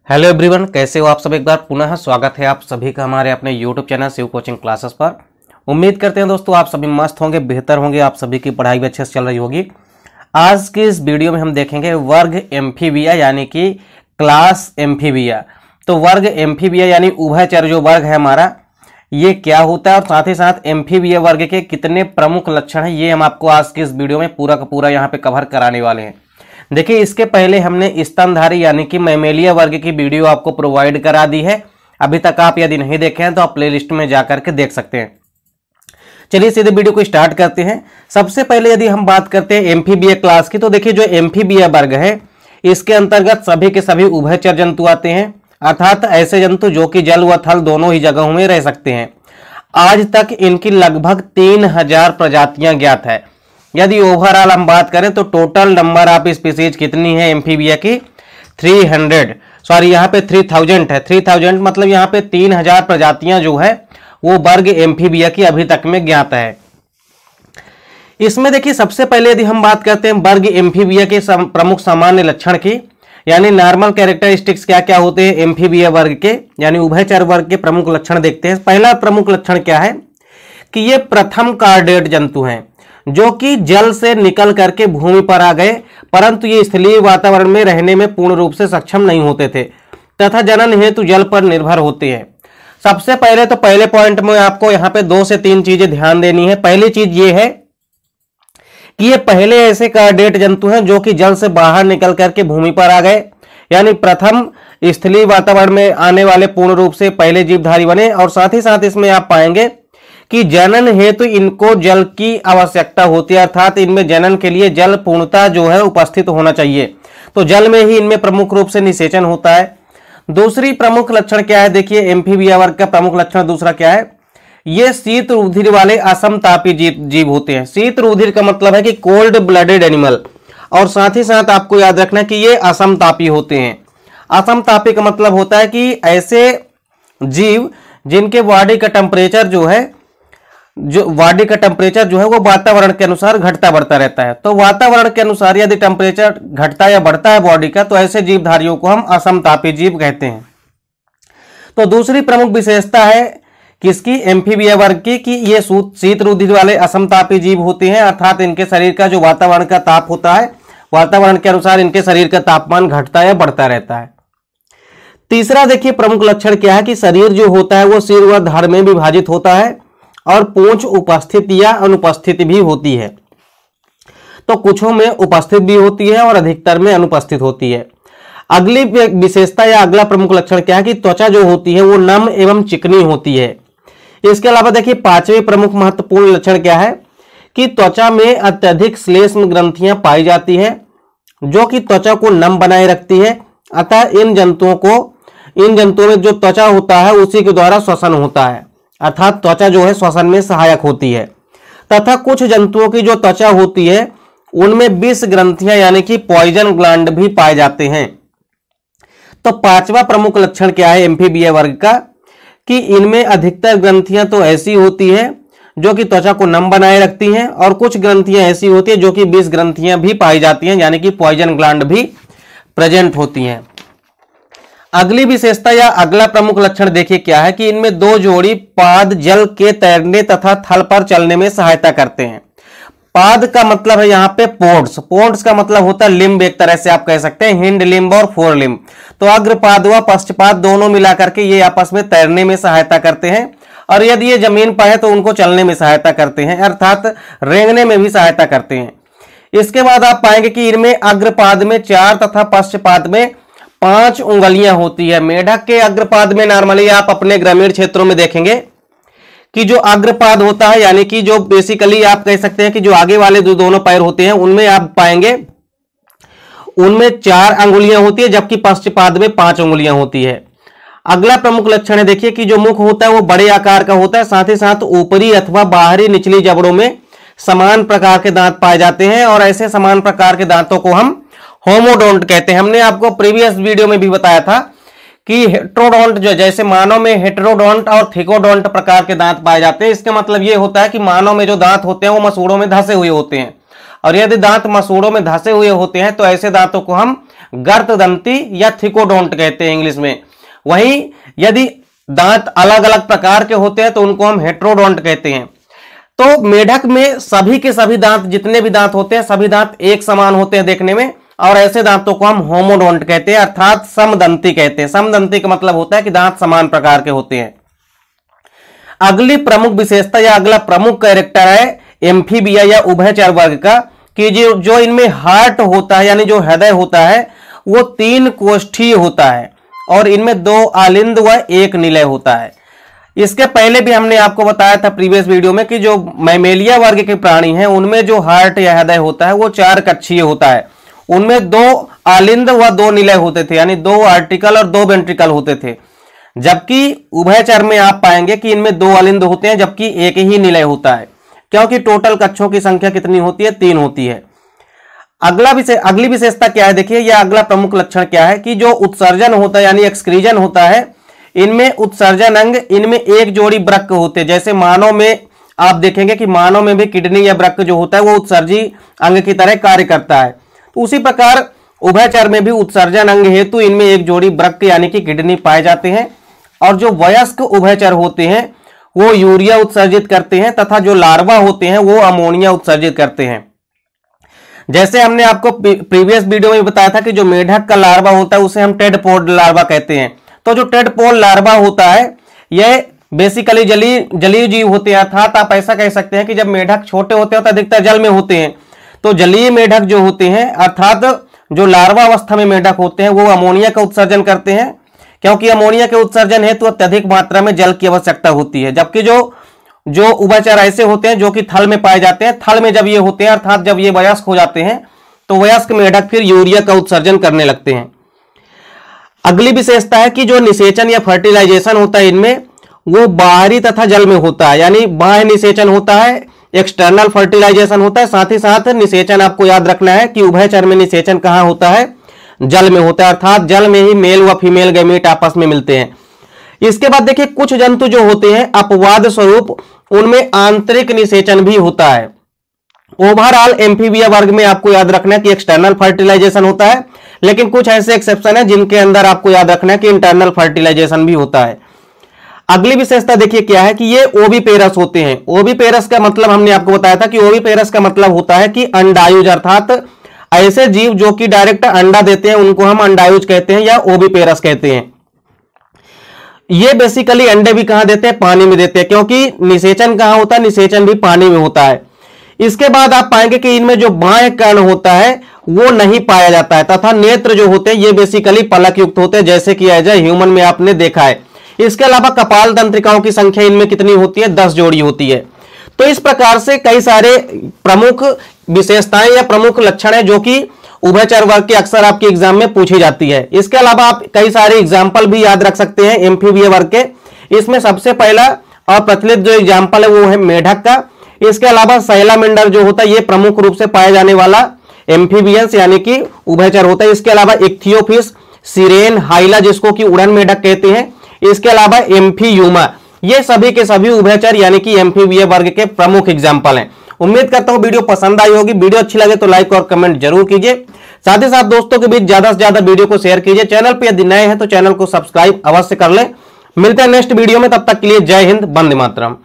Hello everyone, कैसे हो आप सब। एक बार पुनः स्वागत है आप सभी का हमारे अपने YouTube channel Shiv coaching classes पर। उम्मीद करते हैं दोस्तों आप सभी मस्त होंगे, बेहतर होंगे, आप सभी की पढ़ाई भी अच्छे से चल रही होगी। आज की इस वीडियो में हम देखेंगे वर्ग एम्फीबिया यानी कि क्लास एम्फीबिया। तो वर्ग एम्फीबिया यानी उभयचर जो वर्ग है हमारा, ये क्या होता है और साथ ही साथ एम्फीबिया वर्ग के कितने प्रमुख लक्षण हैं, ये हम आपको आज की इस वीडियो में पूरा का पूरा यहाँ पे कवर कराने वाले हैं। देखिए, इसके पहले हमने स्तनधारी यानी कि मैमेलिया वर्ग की वीडियो आपको प्रोवाइड करा दी है। अभी तक आप यदि नहीं देखे हैं तो आप प्लेलिस्ट में जाकर के देख सकते हैं। चलिए सीधे वीडियो को स्टार्ट करते हैं। सबसे पहले यदि हम बात करते हैं एम्फीबिया क्लास की, तो देखिए जो एम्फीबिया वर्ग है इसके अंतर्गत सभी के सभी उभयचर जंतु आते हैं, अर्थात ऐसे जंतु जो कि जल व थल दोनों ही जगहों में रह सकते हैं। आज तक इनकी लगभग 3000 प्रजातियां ज्ञात है। यदि ओवरऑल हम बात करें तो टोटल नंबर ऑफ स्पीसीज कितनी है एम्फीबिया की, 3000 है। 3000 मतलब यहाँ पे 3000 प्रजातियां जो है वो वर्ग एम्फीबिया की अभी तक में ज्ञात है। इसमें देखिए सबसे पहले यदि हम बात करते हैं वर्ग एम्फीबिया के प्रमुख सामान्य लक्षण की, यानी नॉर्मल कैरेक्टरिस्टिक्स क्या क्या होते हैं एम्फीबिया वर्ग के, यानी उभयचर वर्ग के प्रमुख लक्षण देखते हैं। पहला प्रमुख लक्षण क्या है कि ये प्रथम कार्डेट जंतु हैं जो कि जल से निकल करके भूमि पर आ गए, परंतु ये स्थलीय वातावरण में रहने में पूर्ण रूप से सक्षम नहीं होते थे तथा जनन हेतु जल पर निर्भर होते हैं। सबसे पहले तो पहले पॉइंट में आपको यहाँ पे 2 से 3 चीजें ध्यान देनी है। पहली चीज ये है कि ये पहले ऐसे कार्डेट जंतु हैं जो कि जल से बाहर निकल करके भूमि पर आ गए, यानी प्रथम स्थलीय वातावरण में आने वाले पूर्ण रूप से पहले जीवधारी बने। और साथ ही साथ इसमें आप पाएंगे कि जनन हेतु इनको जल की आवश्यकता होती है, अर्थात इनमें जनन के लिए जल पूर्णता जो है उपस्थित होना चाहिए। तो जल में ही इनमें प्रमुख रूप से निषेचन होता है। दूसरी प्रमुख लक्षण क्या है, देखिए एम्फीबिया वर्ग का प्रमुख लक्षण दूसरा क्या है, ये शीत रुधिर वाले असमतापी जीव होते हैं। शीत रुधिर का मतलब है कि कोल्ड ब्लडेड एनिमल, और साथ ही साथ आपको याद रखना कि ये असमतापी होते हैं। असमतापी का मतलब होता है कि ऐसे जीव जिनके बॉडी का टेम्परेचर जो है वो वातावरण के अनुसार घटता बढ़ता रहता है। तो वातावरण के अनुसार यदि टेम्परेचर घटता या बढ़ता है बॉडी का, तो ऐसे जीवधारियों को हम असमतापी जीव कहते हैं। तो दूसरी प्रमुख विशेषता है किसकी, एम्फीबिया वर्ग की, कि ये शीत रुधिर वाले असमतापी जीव होते हैं, अर्थात इनके शरीर का जो वातावरण का ताप होता है, वातावरण के अनुसार इनके शरीर का तापमान घटता या बढ़ता रहता है। तीसरा देखिए प्रमुख लक्षण क्या है कि शरीर जो होता है वो सिर व धड़ में विभाजित होता है और पूंछ उपस्थित या अनुपस्थित भी होती है। तो कुछों में उपस्थित भी होती है और अधिकतर में अनुपस्थित होती है। अगली विशेषता या अगला प्रमुख लक्षण क्या है कि त्वचा जो होती है वो नम एवं चिकनी होती है। इसके अलावा देखिए पांचवें प्रमुख महत्वपूर्ण लक्षण क्या है कि त्वचा में अत्यधिक श्लेष्म ग्रंथियां पाई जाती है जो कि त्वचा को नम बनाए रखती है। अतः इन जंतुओं में जो त्वचा होता है उसी के द्वारा श्वसन होता है, अर्थात त्वचा जो है श्वसन में सहायक होती है। तथा कुछ जंतुओं की जो त्वचा होती है उनमें विष ग्रंथियां यानी कि पॉइजन ग्लैंड भी पाए जाते हैं। तो पांचवा प्रमुख लक्षण क्या है एम्फीबिया वर्ग का कि इनमें अधिकतर ग्रंथियां तो ऐसी होती है जो कि त्वचा को नम बनाए रखती हैं, और कुछ ग्रंथियां ऐसी होती है जो कि विष ग्रंथियां भी पाई जाती हैं, यानी कि पॉइजन ग्लैंड भी प्रेजेंट होती हैं। अगली विशेषता या अगला प्रमुख लक्षण देखिए क्या है कि इनमें 2 जोड़ी पाद जल के तैरने तथा थल पर चलने में सहायता करते हैं। पाद का मतलब है यहाँ पे पोर्ट्स, पोर्ट्स का मतलब होता है लिम्ब, एक तरह से आप कह सकते हैं हिंड लिम्ब और फोर लिम्ब। तो अग्रपाद व पश्चपाद दोनों मिलाकर के ये आपस में तैरने में सहायता करते हैं, और यदि ये जमीन पर है तो उनको चलने में सहायता करते हैं, अर्थात रेंगने में भी सहायता करते हैं। इसके बाद आप पाएंगे कि इनमें अग्रपाद में 4 तथा पश्चपाद में 5 उंगलियां होती है। मेढक के अग्रपाद में नॉर्मली आप अपने ग्रामीण क्षेत्रों में देखेंगे कि जो अग्रपाद होता है, यानी कि जो बेसिकली आप कह सकते हैं कि जो आगे वाले जो दोनों पैर होते हैं उनमें आप पाएंगे उनमें 4 अंगुलियां होती है, जबकि पश्चपाद में 5 उंगलियां होती है। अगला प्रमुख लक्षण है देखिए कि जो मुख होता है वो बड़े आकार का होता है, साथ ही साथ ऊपरी अथवा बाहरी निचली जबड़ों में समान प्रकार के दांत पाए जाते हैं, और ऐसे समान प्रकार के दांतों को हम होमोडोंट कहते हैं। हमने आपको प्रीवियस वीडियो में भी बताया था कि हेट्रोडोंट जो जैसे मानव में हेटेरोडोंट और थिकोडोंट प्रकार के दांत पाए जाते हैं। इसका मतलब ये होता है कि मानव में जो दांत होते हैं वो मसूड़ों में धंसे हुए होते हैं, और यदि दांत मसूड़ों में धंसे हुए होते हैं तो ऐसे दांतों को हम गर्तदंती या थिकोडोंट कहते हैं इंग्लिश में। वहीं यदि दांत अलग अलग प्रकार के होते हैं तो उनको हम हेट्रोडोंट कहते हैं। तो मेढक में सभी के सभी दांत, जितने भी दांत होते हैं, सभी दांत एक समान होते हैं देखने में, और ऐसे दांतों को हम होमोडोंट कहते हैं, अर्थात समदंती कहते हैं। समदंती का मतलब होता है कि दांत समान प्रकार के होते हैं। अगली प्रमुख विशेषता या अगला प्रमुख कैरेक्टर है एम्फीबिया या उभयचर वर्ग का, कि जो इनमें हार्ट होता है यानी जो हृदय होता है वो 3 कोष्ठीय होता है और इनमें 2 आलिंद व 1 निलय होता है। इसके पहले भी हमने आपको बताया था प्रीवियस वीडियो में कि जो मैमेलिया वर्ग के प्राणी हैं उनमें जो हार्ट या हृदय होता है वो 4 कक्षीय होता है। उनमें 2 आलिंद व 2 निलय होते थे, यानी 2 आर्टिकल और 2 वेंट्रिकल होते थे। जबकि उभयचर में आप पाएंगे कि इनमें 2 आलिंद होते हैं जबकि 1 ही निलय होता है, क्योंकि टोटल कक्षों की संख्या कितनी होती है? 3 होती है। अगली विशेषता क्या है? देखिए, यह अगला प्रमुख लक्षण क्या है कि जो उत्सर्जन होता है यानी एक्सक्रीजन होता है, इनमें उत्सर्जन अंग, इनमें 1 जोड़ी वृक्क होते हैं। जैसे मानव में आप देखेंगे कि मानव में भी किडनी या वृक्क जो होता है वो उत्सर्जी अंग की तरह कार्य करता है। तो उसी प्रकार उभयचर में भी उत्सर्जन अंग हेतु इनमें 1 जोड़ी वृक्क यानी कि किडनी पाए जाते हैं। और जो वयस्क उभयचर होते हैं वो यूरिया उत्सर्जित करते हैं तथा जो लार्वा होते हैं वो अमोनिया उत्सर्जित करते हैं। जैसे हमने आपको प्रीवियस वीडियो में बताया था कि जो मेढक का लार्वा होता है उसे हम टेडपोड लार्वा कहते हैं। तो जो टेडपोड लार्वा होता है यह बेसिकली जलीय जीव होते हैं, अर्थात आप ऐसा कह सकते हैं कि जब मेढक छोटे होते हैं तो अधिकतर जल में होते हैं। तो जलीय मेढक जो होते हैं, अर्थात जो लार्वा अवस्था में मेढक होते हैं वो अमोनिया का उत्सर्जन करते हैं, क्योंकि अमोनिया के उत्सर्जन हेतु अत्यधिक मात्रा में जल की आवश्यकता होती है। जबकि जो उभयचर ऐसे होते हैं जो कि थल में पाए जाते हैं, थल में जब ये होते हैं अर्थात जब ये वयस्क हो जाते हैं तो वयस्क मेढक फिर यूरिया का उत्सर्जन करने लगते हैं। अगली विशेषता है कि जो निषेचन या फर्टिलाइजेशन होता है इनमें वो बाहरी तथा जल में होता है, यानी बाह्य निषेचन होता है, एक्सटर्नल फर्टिलाइजेशन होता है। साथ ही साथ निषेचन आपको याद रखना है कि उभयचर में निषेचन कहां होता है? जल में होता है, अर्थात जल में ही मेल व फीमेल गैमेट आपस में मिलते हैं। इसके बाद देखिए, कुछ जंतु जो होते हैं अपवाद स्वरूप उनमें आंतरिक निषेचन भी होता है। ओवरऑल एम्फीबिया वर्ग में आपको याद रखना है कि एक्सटर्नल फर्टिलाइजेशन होता है, लेकिन कुछ ऐसे एक्सेप्शन है जिनके अंदर आपको याद रखना है कि इंटरनल फर्टिलाइजेशन भी होता है। अगली विशेषता देखिए क्या है कि ये ओविपेरस होते हैं। ओविपेरस का मतलब हमने आपको बताया था कि ओविपेरस का मतलब होता है कि अंडायुज, अर्थात ऐसे जीव जो कि डायरेक्ट अंडा देते हैं उनको हम अंडायुज कहते हैं या ओविपेरस कहते हैं। ये बेसिकली अंडे भी कहां देते हैं? पानी में देते हैं, क्योंकि निषेचन कहां होता है? निषेचन भी पानी में होता है। इसके बाद आप पाएंगे कि इनमें जो बाह्य कर्ण होता है वो नहीं पाया जाता है, तथा नेत्र जो होते हैं ये बेसिकली पलक युक्त होते हैं, जैसे कि एज ए ह्यूमन में आपने देखा है। इसके अलावा कपाल तंत्रिकाओं की संख्या इनमें कितनी होती है? 10 जोड़ी होती है। तो इस प्रकार से कई सारे प्रमुख विशेषताएं या प्रमुख लक्षण है जो कि उभयचर वर्ग के अक्सर आपके एग्जाम में पूछी जाती है। इसके अलावा आप कई सारे एग्जाम्पल भी याद रख सकते हैं एम्फीबिया वर्ग के। इसमें सबसे पहला और प्रचलित जो एग्जाम्पल है वो है मेढक का। इसके अलावा सैलामेंडर जो होता है ये प्रमुख रूप से पाया जाने वाला एम्फीबियंस यानी कि उभयचर होता है। इसके अलावा इक्थियोफिस, सिरेन, हाइला जिसको कि उड़न मेढक कहते हैं। इसके अलावा एम्फीयूमा, ये सभी के सभी उभयचर यानी कि एम्फीबिया वर्ग के प्रमुख एग्जाम्पल हैं। उम्मीद करता हूं वीडियो पसंद आई होगी। वीडियो अच्छी लगे तो लाइक और कमेंट जरूर कीजिए। साथ ही साथ दोस्तों के बीच ज्यादा से ज्यादा वीडियो को शेयर कीजिए। चैनल पर यदि नए हैं तो चैनल को सब्सक्राइब अवश्य कर लें। मिलते हैं नेक्स्ट वीडियो में, तब तक के लिए जय हिंद, वंदे मातरम।